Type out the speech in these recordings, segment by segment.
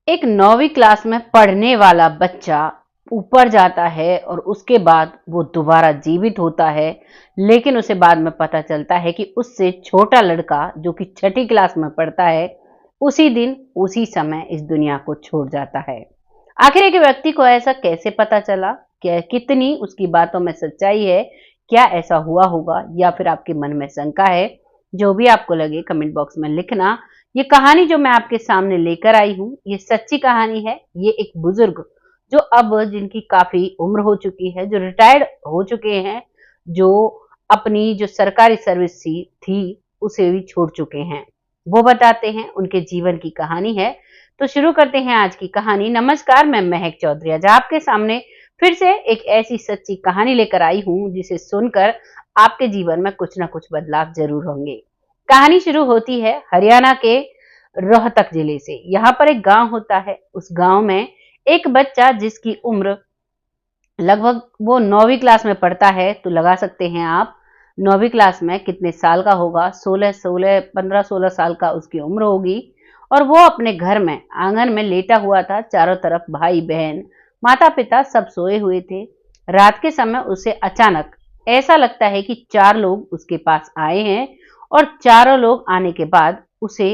एक 9वीं क्लास में पढ़ने वाला बच्चा ऊपर जाता है और उसके बाद वो दोबारा जीवित होता है, लेकिन उसे बाद में पता चलता है कि उससे छोटा लड़का जो कि 6ठी क्लास में पढ़ता है, उसी दिन, उसी समय इस दुनिया को छोड़ जाता है। आखिर एक व्यक्ति को ऐसा कैसे पता चला? क्या कितनी उसकी बातों में सच्चाई है? क्या ऐसा हुआ होगा या फिर आपके मन में शंका है? जो भी आपको लगे कमेंट बॉक्स में लिखना। ये कहानी जो मैं आपके सामने लेकर आई हूँ, ये सच्ची कहानी है। ये एक बुजुर्ग जो अब जिनकी काफी उम्र हो चुकी है, जो रिटायर्ड हो चुके हैं, जो अपनी जो सरकारी सर्विस थी उसे भी छोड़ चुके हैं, वो बताते हैं, उनके जीवन की कहानी है। तो शुरू करते हैं आज की कहानी। नमस्कार, मैं महक चौधरी आज आपके सामने फिर से एक ऐसी सच्ची कहानी लेकर आई हूँ जिसे सुनकर आपके जीवन में कुछ ना कुछ बदलाव जरूर होंगे। कहानी शुरू होती है हरियाणा के रोहतक जिले से। यहाँ पर एक गांव होता है। उस गांव में एक बच्चा जिसकी उम्र लगभग वो 9वीं क्लास में पढ़ता है, तो लगा सकते हैं आप 9वीं क्लास में कितने साल का होगा। 15-16 साल का उसकी उम्र होगी। और वो अपने घर में आंगन में लेटा हुआ था। चारों तरफ भाई बहन, माता पिता सब सोए हुए थे। रात के समय उसे अचानक ऐसा लगता है कि 4 लोग उसके पास आए हैं और चारों लोग आने के बाद उसे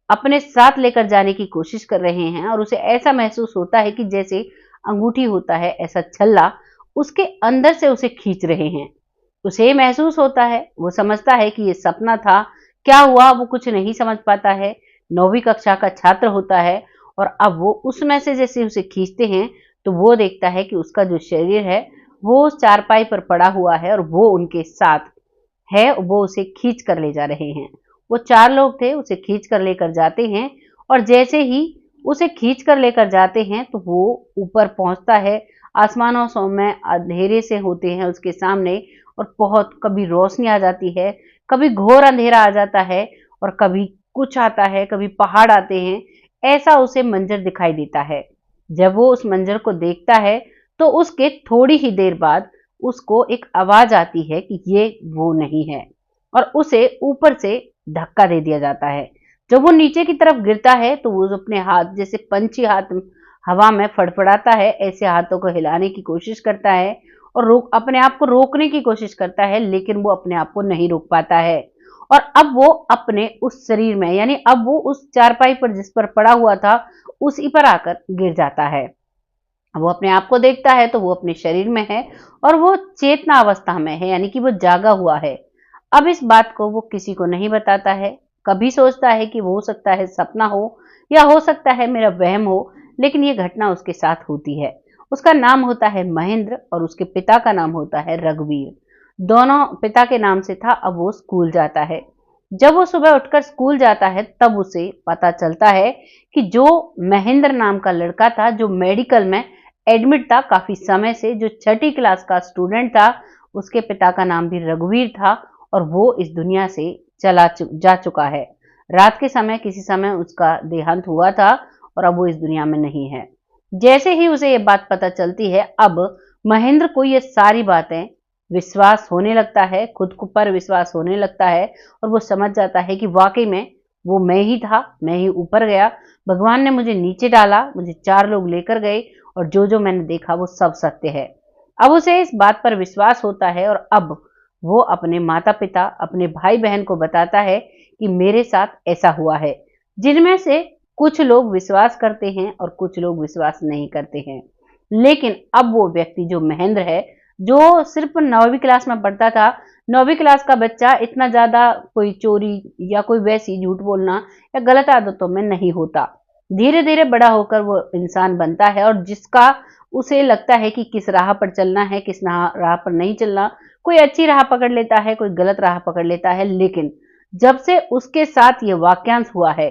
अपने साथ लेकर जाने की कोशिश कर रहे हैं। और उसे ऐसा महसूस होता है कि जैसे अंगूठी होता है, ऐसा छल्ला उसके अंदर से उसे खींच रहे हैं। उसे महसूस होता है, वो समझता है कि ये सपना था, क्या हुआ वो कुछ नहीं समझ पाता है। 9वीं कक्षा का छात्र होता है और अब वो उसमें से जैसे उसे खींचते हैं तो वो देखता है कि उसका जो शरीर है वो चारपाई पर पड़ा हुआ है और वो उनके साथ है। वो उसे खींच कर ले जा रहे हैं। वो 4 लोग थे, उसे खींच कर लेकर जाते हैं। और जैसे ही उसे खींच कर लेकर जाते हैं तो वो ऊपर पहुंचता है। आसमानों सो में अंधेरे से होते हैं उसके सामने और बहुत कभी रोशनी आ जाती है, कभी घोर अंधेरा आ जाता है और कभी कुछ आता है, कभी पहाड़ आते हैं। ऐसा उसे मंजर दिखाई देता है। जब वो उस मंजर को देखता है तो उसके थोड़ी ही देर बाद उसको एक आवाज आती है कि ये वो नहीं है और उसे ऊपर से धक्का दे दिया जाता है। जब वो नीचे की तरफ गिरता है तो वो अपने हाथ जैसे पंछी हाथ हवा में फड़फड़ाता है, ऐसे हाथों को हिलाने की कोशिश करता है और रोक अपने आप को रोकने की कोशिश करता है, लेकिन वो अपने आप को नहीं रोक पाता है। और अब वो अपने उस शरीर में यानी अब वो उस चारपाई पर जिस पर पड़ा हुआ था उसी पर आकर गिर जाता है। वो अपने आप को देखता है तो वो अपने शरीर में है और वो चेतना अवस्था में है, यानी कि वो जागा हुआ है। अब इस बात को वो किसी को नहीं बताता है। कभी सोचता है कि वो हो सकता है सपना हो या हो सकता है मेरा वहम हो, लेकिन ये घटना उसके साथ होती है। उसका नाम होता है महेंद्र और उसके पिता का नाम होता है रघुवीर। दोनों पिता के नाम से था। अब वो स्कूल जाता है। जब वो सुबह उठकर स्कूल जाता है तब उसे पता चलता है कि जो महेंद्र नाम का लड़का था, जो मेडिकल में एडमिट था काफी समय से, जो 6ठी क्लास का स्टूडेंट था, उसके पिता का नाम भी रघुवीर था और वो इस दुनिया से जा चुका है। रात के समय किसी समय उसका देहांत हुआ था और अब वो इस दुनिया में नहीं है। जैसे ही उसे ये बात पता चलती है, अब महेंद्र को ये सारी बातें विश्वास होने लगता है, खुद को पर विश्वास होने लगता है और वो समझ जाता है कि वाकई में वो मैं ही था, मैं ही ऊपर गया, भगवान ने मुझे नीचे डाला, मुझे 4 लोग लेकर गए और जो जो मैंने देखा वो सब सत्य है। अब उसे इस बात पर विश्वास होता है और अब वो अपने माता पिता, अपने भाई बहन को बताता है कि मेरे साथ ऐसा हुआ है, जिनमें से कुछ लोग विश्वास करते हैं और कुछ लोग विश्वास नहीं करते हैं। लेकिन अब वो व्यक्ति जो महेंद्र है, जो सिर्फ 9वीं क्लास में पढ़ता था, 9वीं क्लास का बच्चा इतना ज्यादा कोई चोरी या कोई वैसी झूठ बोलना या गलत आदतों में नहीं होता। धीरे धीरे बड़ा होकर वो इंसान बनता है और जिसका उसे लगता है कि किस राह पर चलना है, किस राह पर नहीं चलना। कोई अच्छी राह पकड़ लेता है, कोई गलत राह पकड़ लेता है। लेकिन जब से उसके साथ ये वाक्यांश हुआ है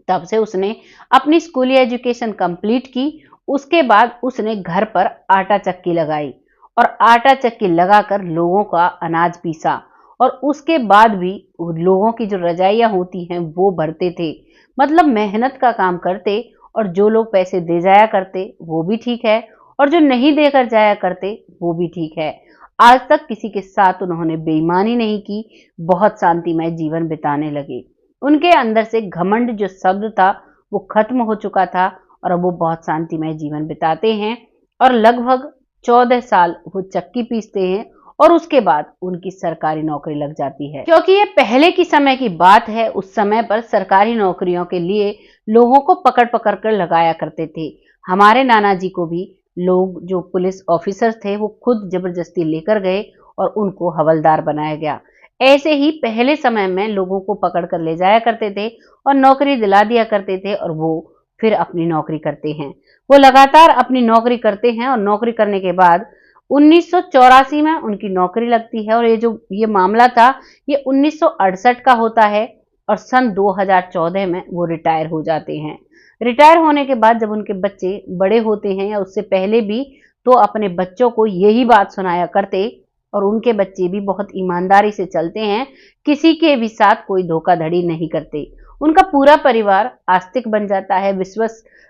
तब से उसने अपनी स्कूली एजुकेशन कंप्लीट की। उसके बाद उसने घर पर आटा चक्की लगाई और आटा चक्की लगाकर लोगों का अनाज पीसा और उसके बाद भी लोगों की जो रजाइयां होती हैं वो भरते थे। मतलब मेहनत का काम करते और जो लोग पैसे दे जाया करते वो भी ठीक है और जो नहीं देकर जाया करते वो भी ठीक है। आज तक किसी के साथ उन्होंने बेईमानी नहीं की, बहुत शांतिमय जीवन बिताने लगे। उनके अंदर से घमंड जो शब्द था वो खत्म हो चुका था और अब वो बहुत शांतिमय जीवन बिताते हैं और लगभग 14 साल वो चक्की पीसते हैं और उसके बाद उनकी सरकारी नौकरी लग जाती है। क्योंकि ये पहले की समय की बात है, उस समय पर सरकारी नौकरियों के लिए लोगों को पकड़ पकड़ कर लगाया करते थे। हमारे नाना जी को भी लोग, जो पुलिस ऑफिसर थे, वो खुद जबरदस्ती लेकर गए और उनको हवलदार बनाया गया। ऐसे ही पहले समय में लोगों को पकड़ कर ले जाया करते थे और नौकरी दिला दिया करते थे और वो फिर अपनी नौकरी करते हैं। वो लगातार अपनी नौकरी करते हैं और नौकरी करने के बाद 1984 में उनकी नौकरी लगती है और ये मामला था, ये 1968 का होता है और सन 2014 में वो रिटायर हो जाते हैं। रिटायर होने के बाद जब उनके बच्चे बड़े होते हैं या उससे पहले भी, तो अपने बच्चों को यही बात सुनाया करते और उनके बच्चे भी बहुत ईमानदारी से चलते हैं, किसी के भी साथ कोई धोखाधड़ी नहीं करते। उनका पूरा परिवार आस्तिक बन जाता है,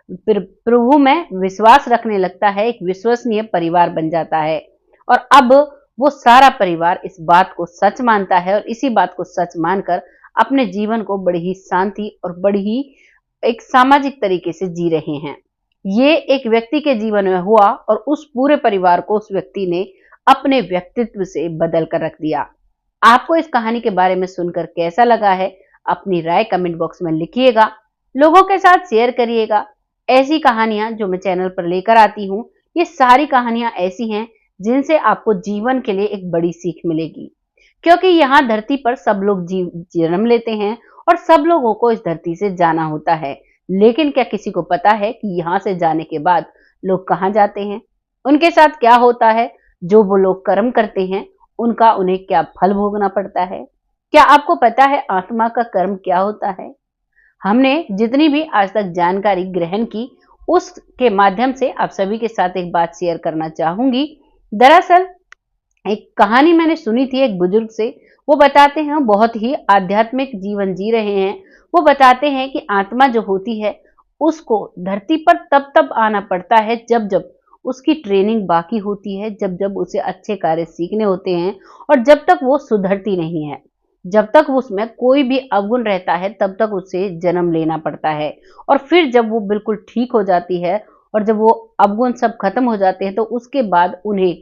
प्रभु में विश्वास रखने लगता है, एक विश्वसनीय परिवार बन जाता है और अब वो सारा परिवार इस बात को सच मानता है और इसी बात को सच मानकर अपने जीवन को बड़ी ही शांति और बड़ी ही एक सामाजिक तरीके से जी रहे हैं। ये एक व्यक्ति के जीवन में हुआ और उस पूरे परिवार को उस व्यक्ति ने अपने व्यक्तित्व से बदल कर रख दिया। आपको इस कहानी के बारे में सुनकर कैसा लगा है? अपनी राय कमेंट बॉक्स में लिखिएगा, लोगों के साथ शेयर करिएगा। ऐसी कहानियां जो मैं चैनल पर लेकर आती हूँ, ये सारी कहानियां ऐसी हैं जिनसे आपको जीवन के लिए एक बड़ी सीख मिलेगी। क्योंकि यहाँ धरती पर सब लोग जन्म लेते हैं और सब लोगों को इस धरती से जाना होता है, लेकिन क्या किसी को पता है कि यहाँ से जाने के बाद लोग कहाँ जाते हैं, उनके साथ क्या होता है? जो वो लोग कर्म करते हैं उनका उन्हें क्या फल भोगना पड़ता है? क्या आपको पता है आत्मा का कर्म क्या होता है? हमने जितनी भी आज तक जानकारी ग्रहण की, उसके माध्यम से आप सभी के साथ एक बात शेयर करना चाहूंगी। दरअसल एक कहानी मैंने सुनी थी एक बुजुर्ग से। वो बताते हैं, बहुत ही आध्यात्मिक जीवन जी रहे हैं। वो बताते हैं कि आत्मा जो होती है उसको धरती पर तब तब आना पड़ता है जब जब उसकी ट्रेनिंग बाकी होती है, जब जब उसे अच्छे कार्य सीखने होते हैं और जब तक वो सुधरती नहीं है, जब तक उसमें कोई भी अवगुण रहता है तब तक उसे जन्म लेना पड़ता है। और फिर जब वो बिल्कुल ठीक हो जाती है और जब वो अवगुण सब खत्म हो जाते हैं तो उसके बाद उन्हें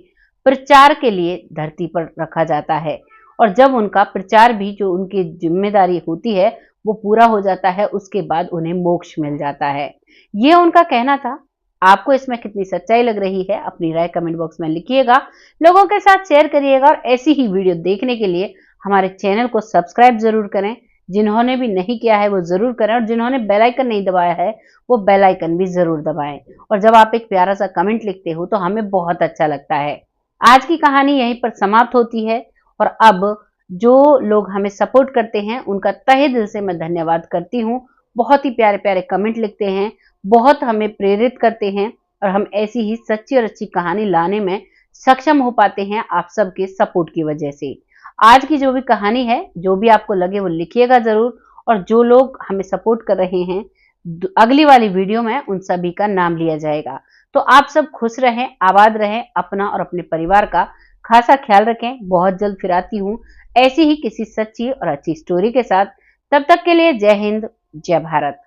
प्रचार के लिए धरती पर रखा जाता है और जब उनका प्रचार भी, जो उनकी जिम्मेदारी होती है, वो पूरा हो जाता है, उसके बाद उन्हें मोक्ष मिल जाता है। ये उनका कहना था। आपको इसमें कितनी सच्चाई लग रही है? अपनी राय कमेंट बॉक्स में लिखिएगा, लोगों के साथ शेयर करिएगा और ऐसी ही वीडियो देखने के लिए हमारे चैनल को सब्सक्राइब जरूर करें। जिन्होंने भी नहीं किया है वो जरूर करें और जिन्होंने बेल आइकन नहीं दबाया है वो बेल आइकन भी जरूर दबाएं। और जब आप एक प्यारा सा कमेंट लिखते हो तो हमें बहुत अच्छा लगता है। आज की कहानी यहीं पर समाप्त होती है और अब जो लोग हमें सपोर्ट करते हैं उनका तहे दिल से मैं धन्यवाद करती हूँ। बहुत ही प्यारे प्यारे कमेंट लिखते हैं, बहुत हमें प्रेरित करते हैं और हम ऐसी ही सच्ची और अच्छी कहानी लाने में सक्षम हो पाते हैं आप सबके सपोर्ट की वजह से। आज की जो भी कहानी है, जो भी आपको लगे वो लिखिएगा जरूर और जो लोग हमें सपोर्ट कर रहे हैं, अगली वाली वीडियो में उन सभी का नाम लिया जाएगा। तो आप सब खुश रहें, आबाद रहें, अपना और अपने परिवार का खासा ख्याल रखें। बहुत जल्द फिर आती हूँ ऐसी ही किसी सच्ची और अच्छी स्टोरी के साथ। तब तक के लिए जय हिंद, जय भारत।